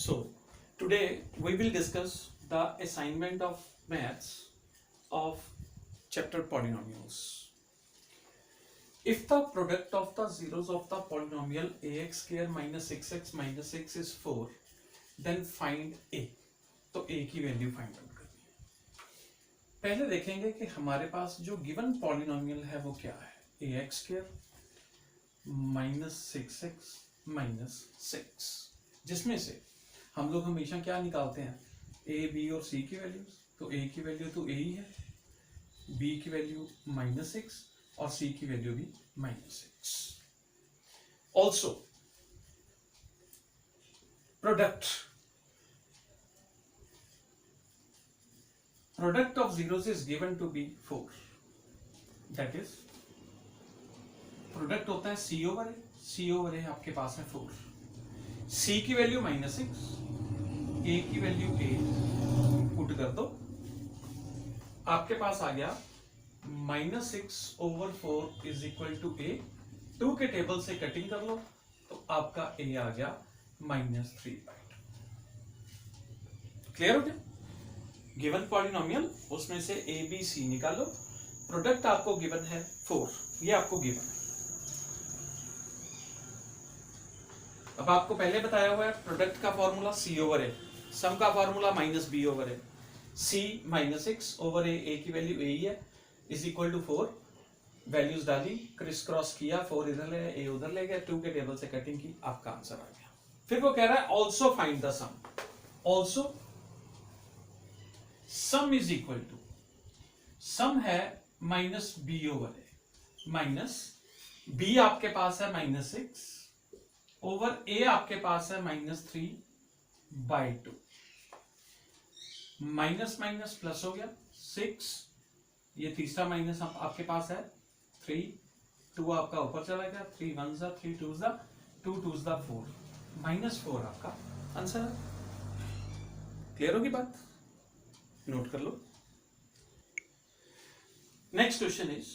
So, today we will discuss the assignment of maths of chapter polynomials. If the product of the zeros of the polynomial ax square minus 6x minus 6 is 4, then find a. तो a की value find out करनी है। पहले देखेंगे कि हमारे पास जो given polynomial है वो क्या है। ax square minus 6x minus 6, जिसमें से हम लोग हमेशा क्या निकालते हैं, a, b और c की वैल्यूज। तो a की वैल्यू तो a ही है, b की वैल्यू माइनस 6 और c की वैल्यू भी minus 6। Also product of zeros is given to be 4, that is product होता है c over a, c over a आपके पास है 4, c की वैल्यू माइनस 6, a की वैल्यू 8 पुट कर दो, आपके पास आ गया minus 6 over 4 is equal to a। 2 के टेबल से कटिंग कर लो तो आपका a आ गया माइनस 3/2। क्लियर हो गया। गिवन पॉलिनोमियल, उसमें से a b c निकालो, प्रोडक्ट आपको गिवन है 4, ये आपको गिवन है। अब आपको पहले बताया हुआ है प्रोडक्ट का फॉर्मूला c ओवर a, सम का formula minus b over a, c minus 6 over a की वैल्यू a ही है, इज इक्वल टू 4। वैल्यूज डाली, क्रिस क्रॉस किया, 4 इधर ले गया, a उधर ले गया, 2 के टेबल से कटिंग की, आपका आंसर आ गया। फिर वो कह रहा है also find the sum. Also sum is equal to, sum है minus B over A, minus B आपके पास है माइनस 6 ओवर ए आपके पास है माइनस 3/2। माइनस माइनस प्लस हो गया 6, ये तीसरा माइनस आपके पास है 3, 2 आपका ऊपर चला गया, 3 1 जा 3 2 जा 2 2 जा 4, माइनस 4 आपका आंसर है। क्लियर होगी बात, नोट कर लो। Next question is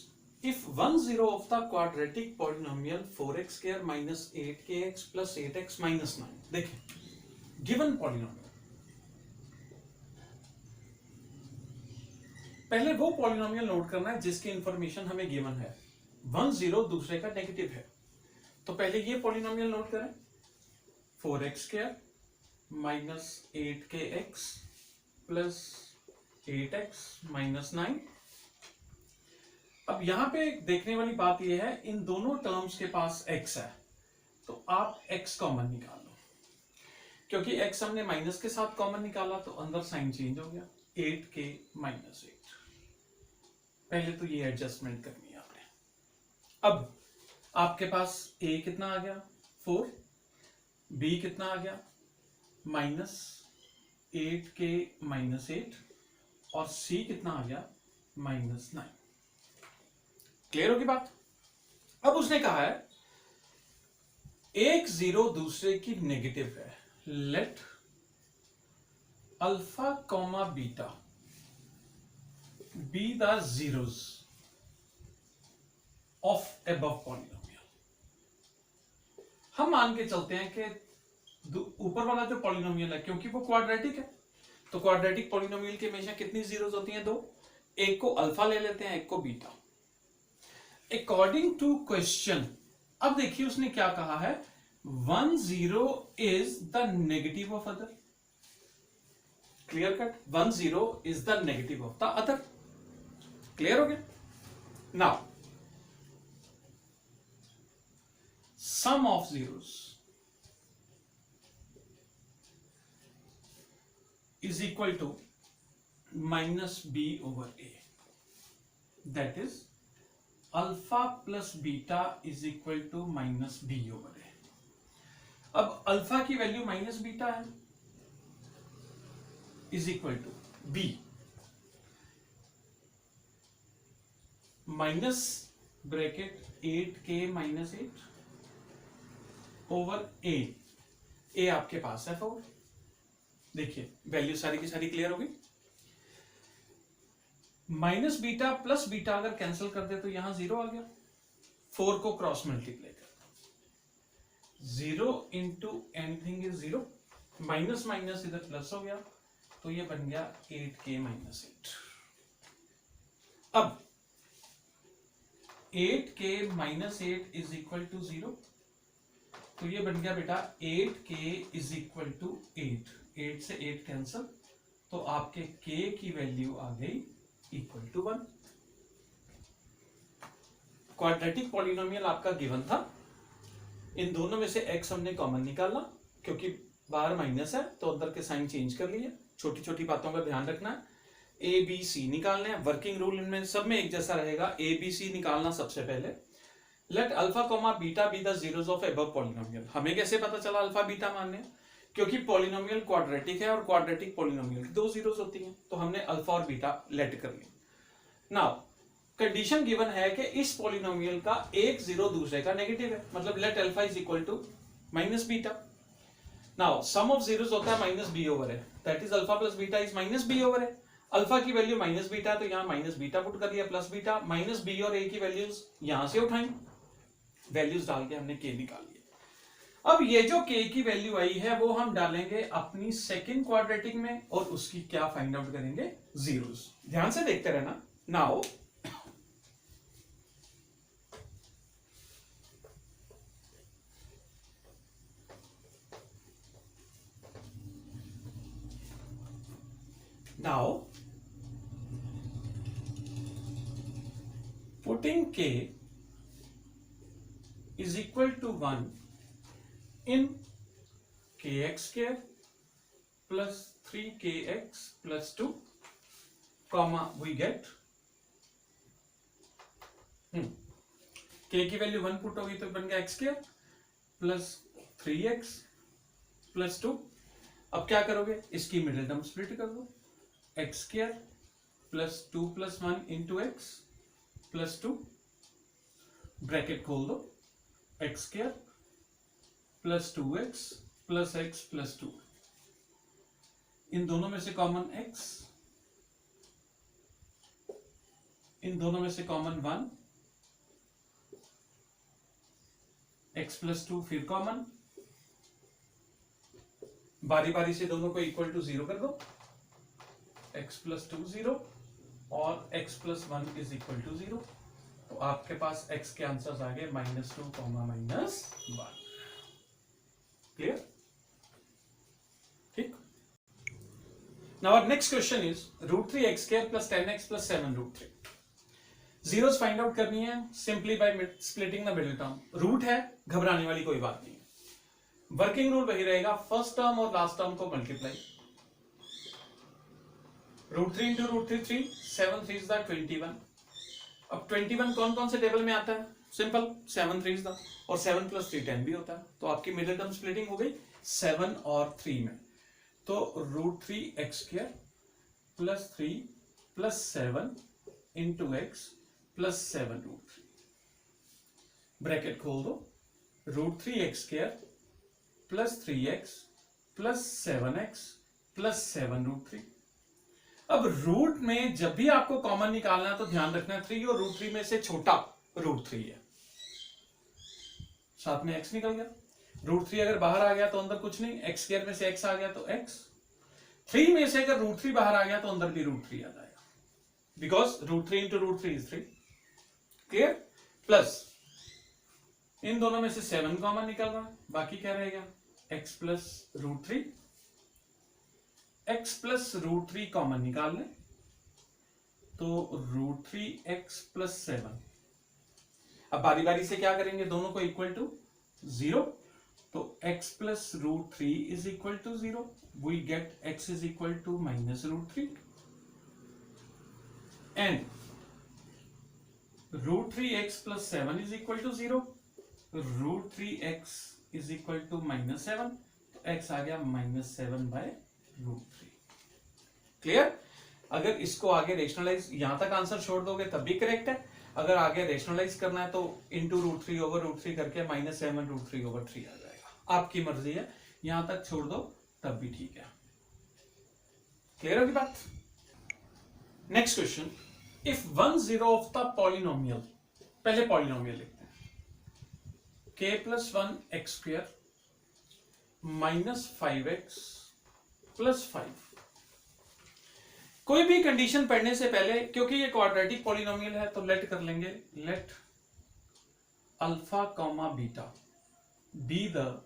if 1 0 of the quadratic polynomial 4x square minus 8kx plus 8x minus 9। देखिए गिवन पॉलिनोमियल, पहले वो पॉलिनोमियल नोट करना है जिसकी इंफॉर्मेशन हमें गिवन है। 1 0 दूसरे का नेगेटिव है, तो पहले ये पॉलिनोमियल नोट करें, 4x square minus 8kx plus 8x minus 9। अब यहां पे देखने वाली बात यह है, इन दोनों टर्म्स के पास x है, तो आप x कॉमन निकाल लो, क्योंकि x हमने माइनस के साथ कॉमन निकाला तो अंदर साइन चेंज हो गया, 8k माइनस 8। पहले तो ये एडजस्टमेंट करनी है आपने। अब आपके पास a कितना आ गया 4, b कितना आ गया माइनस 8k माइनस 8 और c कितना आ गया माइनस 9। क्लियर होगी बात। अब उसने कहा है एक जीरो दूसरे की नेगेटिव है, let alpha comma beta B the zeros of above polynomial. हम मान के चलते हैं कि ऊपर वाला जो पॉलिनोमियल है, क्योंकि वो क्वाड्रेटिक है, तो क्वाड्रेटिक पॉलिनोमियल के हमेशा कितनी जीरोस होती हैं, 2। एक को अल्फा ले लेते हैं, एक को बीटा। अकॉर्डिंग टू क्वेश्चन, अब देखिए उसने क्या कहा है, 1 0 is the negative of other. Clear cut, 1 0 is the negative of the other. Clear हो गया। Now sum of zeros is equal to minus b over a, that is alpha plus beta is equal to minus b over a। अब alpha की value minus beta है, is equal to b minus bracket 8k minus 8 over a आपके पास है 4। देखिए value सारी की सारी क्लियर होगी। माइनस बीटा प्लस बीटा अगर कैंसिल कर दे तो यहां 0 आ गया, 4 को क्रॉस मल्टीप्लाई कर, 0 into anything is 0, minus minus इधर प्लस हो गया, तो ये बन गया 8k माइनस 8। अब 8k minus 8 is equal to 0, तो ये बन गया बेटा 8k इज इक्वल टू 8, 8 से 8 कैंसल, तो आपके k की वैल्यू आ गई इक्वल टू 1। क्वाड्रेटिक पॉलिनोमियल आपका गिवन था, इन दोनों में से x हमने कॉमन निकालना, क्योंकि बाहर माइनस है तो अंदर के साइन चेंज कर लिए। छोटी छोटी बातों का ध्यान रखना है। ए बी सी निकालने हैं, वर्किंग रूल इनमें सब में एक जैसा रहेगा। ए बी सी निकालना सबसे पहले। Let alpha comma beta B the zeros of above polynomial. हमें कैसे पता चला अल्फा बीटा मानने? क्योंकि पॉलिनोमियल क्वाड्रेटिक है और क्वाड्रेटिक पॉलिनोमियल की 2 जीरोस होती हैं, तो हमने अल्फा और बीटा लेट कर लिया। नाउ कंडीशन गिवन है कि इस पॉलिनोमियल का एक जीरो दूसरे का नेगेटिव है, मतलब let alpha is equal to minus beta. Now sum of zeros होता है minus B over a, that is alpha plus beta is minus B over a. Alpha की वैल्यू माइनस बीटा, तो यहां minus beta put कर लिया, plus beta. Minus B और ए की values यहां से उठाई, वैल्यूज डाल के हमने के निकाल लिया। अब ये जो के की वैल्यू आई है वो हम डालेंगे अपनी सेकंड क्वाड्रेटिक में, और उसकी क्या फाइंड आउट करेंगे? जीरोस। ध्यान से देखते रहना। Now putting k is equal to 1 in kx square plus 3kx plus 2, comma we get k की वैल्यू 1 पुट होगी तो बन गया x square plus 3x plus 2। अब क्या करोगे? इसकी मिडिल टर्म स्प्लिट कर दो, x square plus 2 plus 1 into x plus 2, bracket खोल दो, x square plus 2x plus x plus 2। इन दोनों में से कॉमन x, इन दोनों में से कॉमन 1, x प्लस 2 फिर कॉमन, बारी बारी से दोनों को इक्वल टू 0 कर दो, x प्लस 2 0 और x plus 1 is equal to 0। तो आपके पास x के आंसर्स आ गए -2 कॉमा -1। क्लियर? ठीक। Now our next question is √3x square plus 10x plus 7 √3। Zeros find out करनी है simply by splitting the middle term. Root है, घबराने वाली कोई बात नहीं है। वर्किंग रूल वही रहेगा, फर्स्ट टर्म और लास्ट टर्म को मल्टीप्लाई। √3 into √3 3, 7 3 the 21। अब 21 कौन कौन से टेबल में आता है? सिंपल, 7 3 द, और 7 प्लस 3 10 भी होता है। तो आपकी मिडिल टर्म स्प्लिटिंग हो गई 7 और 3 में। तो √3x square plus 3 plus 7 into x plus 7 √3, bracket खोल दो, √3x square plus 3x plus 7x plus 7 √3। अब रूट में जब भी आपको कॉमन निकालना है तो ध्यान रखना 3 और √3 में से छोटा √3 है। साथ में x निकल गया, √3 अगर बाहर आ गया तो अंदर कुछ नहीं, x स्क्वायर में से x आ गया तो x। 3 में से अगर √3 बाहर आ गया तो अंदर भी √3 आ जाएगा, because √3 into √3 is 3। Clear? Plus इन दोनों में से 7 कॉमन निकल रहा है, बाकी क्या रहेगा? x plus √3, x plus √3 common निकाल लें तो √3x प्लस 7। अब बारी बारी से क्या करेंगे? दोनों को इक्वल टू 0, तो x plus √3 is equal to 0, we get x is equal to -√3 and √3x plus 7 is equal to 0, √3x is equal to -7, तो x आ गया -7/√3। क्लियर? अगर इसको आगे रेशनलाइज, यहां तक आंसर छोड़ दोगे तब भी करेक्ट है, अगर आगे रेशनलाइज करना है तो इंटू √3 ओवर √3 करके -7 √3/3 आ जाएगा। आपकी मर्जी है, यहां तक छोड़ दो तब भी ठीक है। क्लियर होगी बात? Next question, if 1 0 of the polynomial, पहले पॉलिनोमियल लिखते हैं, k plus 1 x square -5x + 5। कोई भी कंडीशन पढ़ने से पहले, क्योंकि ये क्वाड्रेटिक पॉलिनोमियल है, तो लेट कर लेंगे, let alpha comma beta B the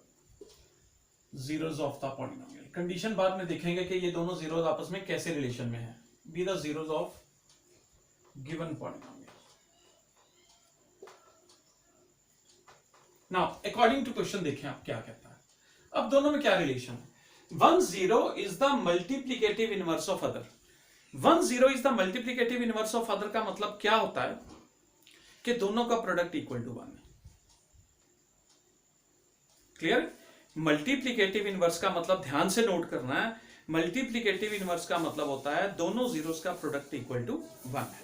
zeros of the polynomial. Condition बाद में देखेंगे कि ये दोनों जीरोस आपस में कैसे रिलेशन में है। Be the zeros of given polynomial. Now according to question देखें आप क्या कहता है। अब दोनों में क्या रिलेशन है? 1 0 is the multiplicative inverse of other. 1 0 is the multiplicative inverse of other का मतलब क्या होता है कि दोनों का प्रोडक्ट इक्वल टू 1 है। क्लियर? मल्टीप्लीकेटिव इनवर्स का मतलब ध्यान से नोट करना है, मल्टीप्लीकेटिव इनवर्स का मतलब होता है दोनों जीरोस का प्रोडक्ट इक्वल टू 1 है।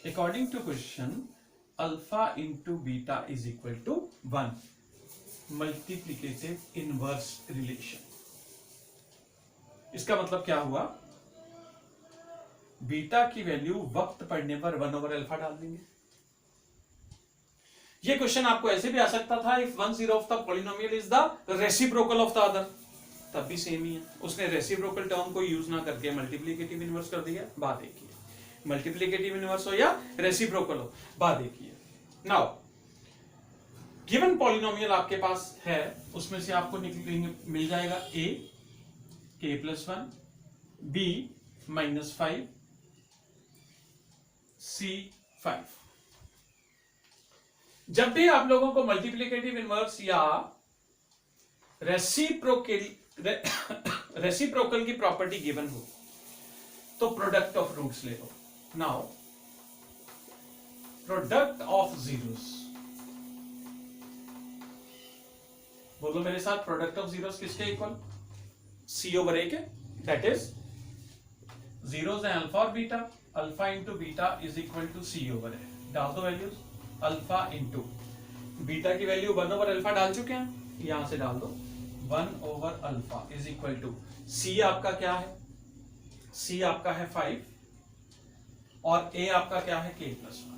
According to question alpha into beta is equal to 1, multiplicative inverse relation. इसका मतलब क्या हुआ? बीटा की वैल्यू वक्त पढ़ने पर 1/अल्फा डाल देंगे। ये क्वेश्चन आपको ऐसे भी आ सकता था, if 1 0 of the polynomial is the reciprocal of the other, तब भी सेम ही है। उसने रेसिप्रोकल टर्म को यूज ना करके मल्टीप्लीकेटिव इनवर्स कर दिया, बात एक ही है। मल्टीप्लीकेटिव इनवर्स हो या रेसिप्रोकल हो, बात एक ही है। नाउ गिवन पॉलिनोमियल आपके पास है, उसमें से आपको मिल जाएगा a k + 1 b -5 c 5। जब भी आप लोगों को मल्टीप्लीकेटिव इनवर्स या रेसिप्रोकल की प्रॉपर्टी गिवन हो तो प्रोडक्ट ऑफ रूट्स ले लो। नाउ प्रोडक्ट ऑफ जीरोस, बोलो मेरे साथ, प्रोडक्ट ऑफ जीरोस किसके इक्वल? c/a के, दैट इज जीरोस है अल्फा और beta, alpha into beta is equal to c/a। डाल दो वैल्यूज, अल्फा इंटू बीटा की वैल्यू 1/अल्फा डाल चुके हैं, यहां से डाल दो 1/अल्फा इज इक्वल टू c आपका क्या है? c आपका है 5 और a आपका क्या है? k + 1।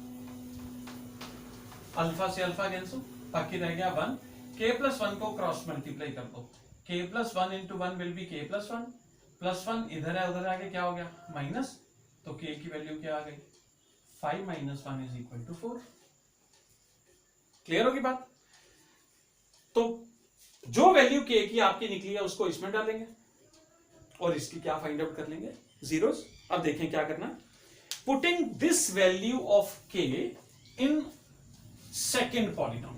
अल्फा से अल्फा कैंसिल, बाकी रह गया 1। k + 1 को क्रॉस मल्टीप्लाई कर दो, k + 1 into 1 will be k + 1 plus 1 इधर है, उधर आगे क्या हो गया? माइनस, तो k की वैल्यू क्या आ गई? 5 - 1 इज इक्वल टू 4। क्लियर होगी बात? तो जो वैल्यू k की आपकी निकली है उसको इसमें डालेंगे और इसकी क्या फाइंड आउट कर लेंगे? जीरोस। अब देखें क्या करना। Putting this value of k in second polynomial,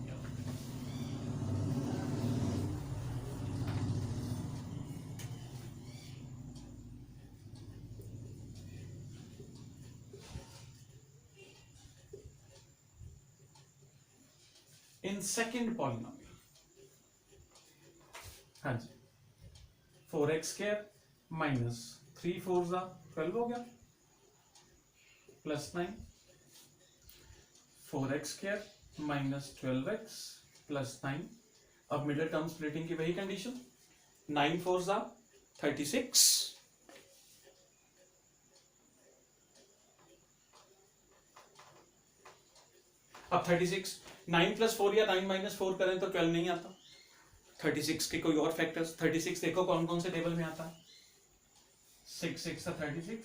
in second polynomial, हाँ जी, 4x² - 3 4 12 हो गया, +9 4x² - 12x + 9। अब मिडिल टर्म स्प्लिटिंग की वही कंडीशन, 9 4 36, अब 36 9 + 4 या 9 - 4 करें तो 12 नहीं आता। 36 के कोई और फैक्टर्स, 36 देखो कौन कौन से टेबल में आता है। 6 6 36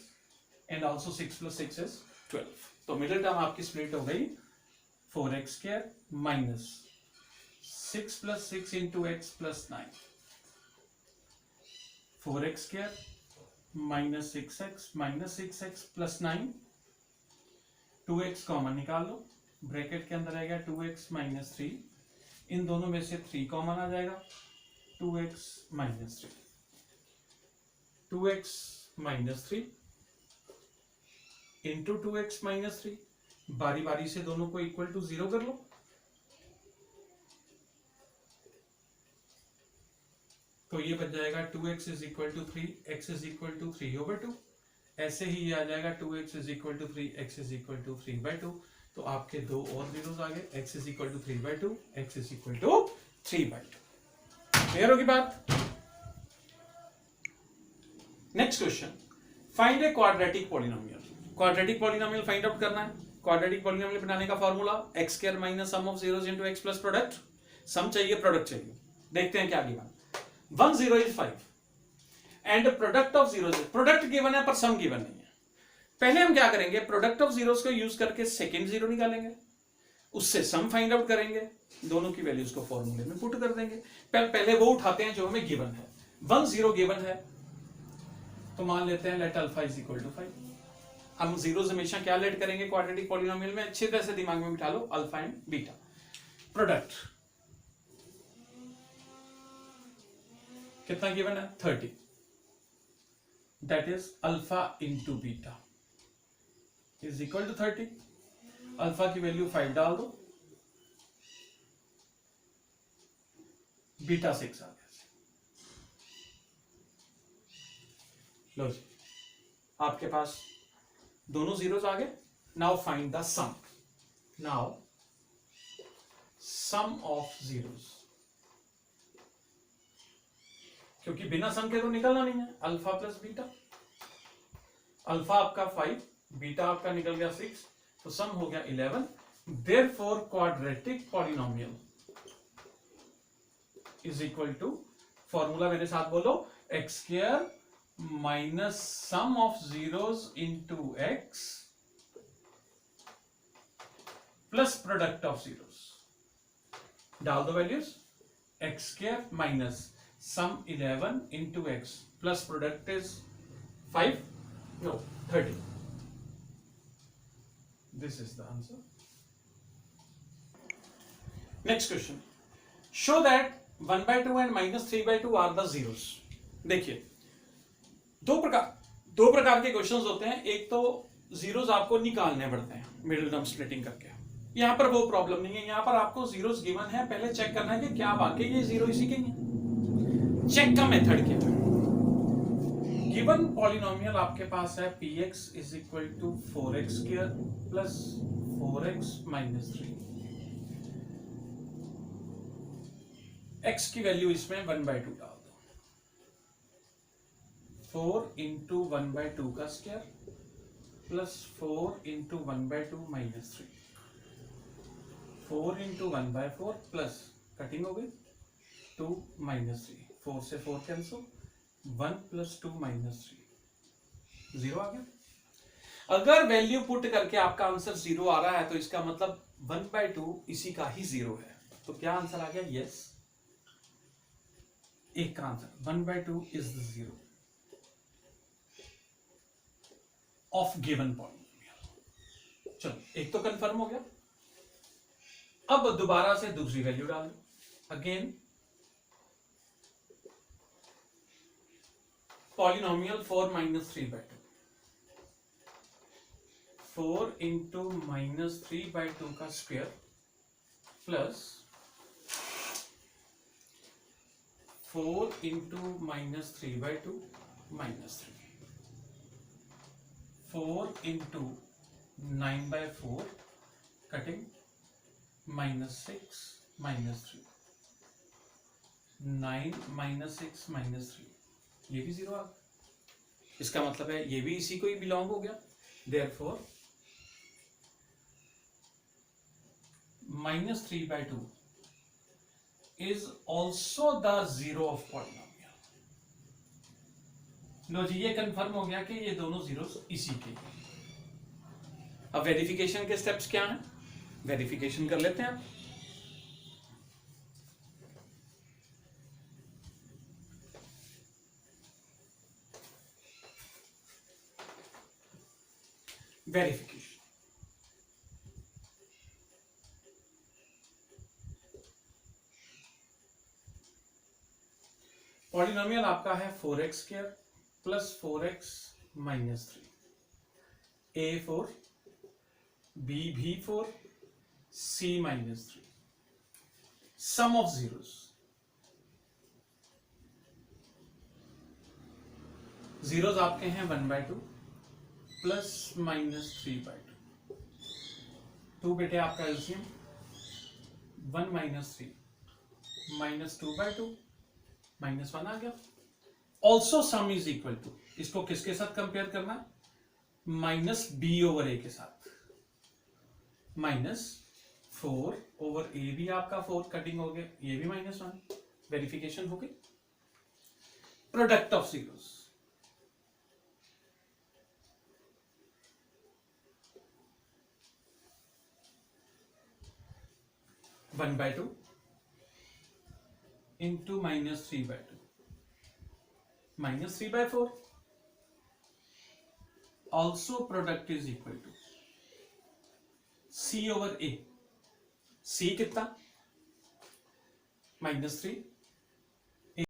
एंड ऑल्सो 6 + 6 इज 12। तो मिडिल टर्म आपकी स्प्लिट हो गई 4x² - 6 + 6 × x + 9, 4x² - 6x -6x + 9, 2x common निकाल लो, ब्रैकेट के अंदर रहेगा 2x - 3, इन दोनों में से 3 कॉमन आ जाएगा, 2x - 3, 2x - 3 इंटू 2x - 3, बारी बारी से दोनों को इक्वल टू 0 कर लो, तो ये बन जाएगा 2x = 3, x = 3/2। ऐसे ही ये आ जाएगा 2x = 3, x = 3/2। तो आपके दो और जीरोस आ गए, x = 3/2, x = 3/2। क्लियर होगी बात? Next question, find a quadratic polynomial. Quadratic polynomial find out करना है। क्वाड्रेटिक पॉलिनोमियल बनाने का formula x² - sum of zeros into x plus product. Sum चाहिए, प्रोडक्ट चाहिए। देखते हैं क्या given. 1 0 is 5 and product of zeros, product given है पर सम गिवन नहीं है। पहले हम क्या करेंगे, प्रोडक्ट ऑफ जीरोस को यूज करके सेकेंड जीरो निकालेंगे, उससे सम फाइंड आउट करेंगे, दोनों की वैल्यूज को फॉर्मूले में पुट कर देंगे। पहले वो उठाते हैं जो हमें गिवन है। 1 0 गिवन है तो मान लेते हैं let alpha is equal to 5। हम जीरोस हमेशा क्या लेट करेंगे क्वाड्रेटिक पॉलिनोमियल में, अच्छी तरह से दिमाग में बिठा लो, अल्फा एंड बीटा। प्रोडक्ट कितना गिवन है 30, that is alpha into beta is equal to 30। Alpha की वैल्यू 5 डाल दो, बीटा 6 आ गया। लो जी, आपके पास दोनों जीरोस आ गए। Now find the sum, now sum of zeros, क्योंकि बिना सम के तो निकलना नहीं है। अल्फा प्लस बीटा, अल्फा आपका 5, बीटा आपका निकल गया 6, तो सम हो गया 11। Therefore quadratic polynomial is equal to, formula मेरे साथ बोलो, x square minus sum of zeros into x plus product of zeros. डाल दो values, x square minus sum 11 into x plus product is 5, no 30. This is the answer. Next question. Show that 1/2 and minus 3/2 are the zeros. देखिए दो प्रकार के questions होते हैं। एक तो जीरोस आपको निकालने पड़ते हैं मिडिल टर्म स्प्लिटिंग करके, यहां पर वो प्रॉब्लम नहीं है। यहां पर आपको जीरोस गिवन है, पहले चेक करना है कि क्या वाकई ये जीरो इसी के हैं। चेक का मेथड क्या है, गिवन पॉलिनोमियल आपके पास है px is equal to 4x square plus 4x minus 3। x की वैल्यू इसमें 1/2 डाल दो, 4 इंटू 1/2 का square plus 4 into 1/2 minus 3, 4 into 1/4 plus cutting हो गई 2 माइनस 3, 4 से 4 कैंसिल, 1 प्लस 2 माइनस 3, 0 आ गया। अगर वैल्यू पुट करके आपका आंसर 0 आ रहा है तो इसका मतलब 1/2 इसी का ही 0 है। तो क्या आंसर आ गया, यस। एक का answer 1/2 is the 0 of given polynomial. चलो एक तो कंफर्म हो गया। अब दोबारा से दूसरी वैल्यू डाल दो, again polynomial 4 minus 3/2, 4 into minus 3/2 का square plus 4 into minus 3/2 minus 3, 4 into 9/4 cutting minus 6 minus 3, 9 minus 6 minus 3, ये भी 0 आ गया। इसका मतलब है ये भी इसी को ही बिलोंग हो गया। Therefore minus 3/2 is also the 0 of polynomial. लो जी, ये कंफर्म हो गया कि ये दोनों जीरोस इसी के हैं। अब वेरिफिकेशन के स्टेप्स क्या हैं, वेरिफिकेशन कर लेते हैं। वेरिफिकेशन, पॉलिनोमियल आपका है 4x square plus 4x minus 3, a4 b भी 4 c माइनस 3, सम ऑफ जीरोस, जीरोस आपके हैं 1/2 प्लस माइनस 3/2, 2 बेटे आपका एलसीएम 1 माइनस 3 माइनस 2/2 माइनस 1 आ गया। Also sum is equal to, इसको किसके साथ कंपेयर करना है, माइनस b ओवर a के साथ, माइनस 4 ओवर a भी आपका 4 कटिंग हो गया, ये भी -1, वेरिफिकेशन हो गई. Product of zeros, one by two into minus three by two minus three by four. Also product is equal to C over A. C कितना? Minus three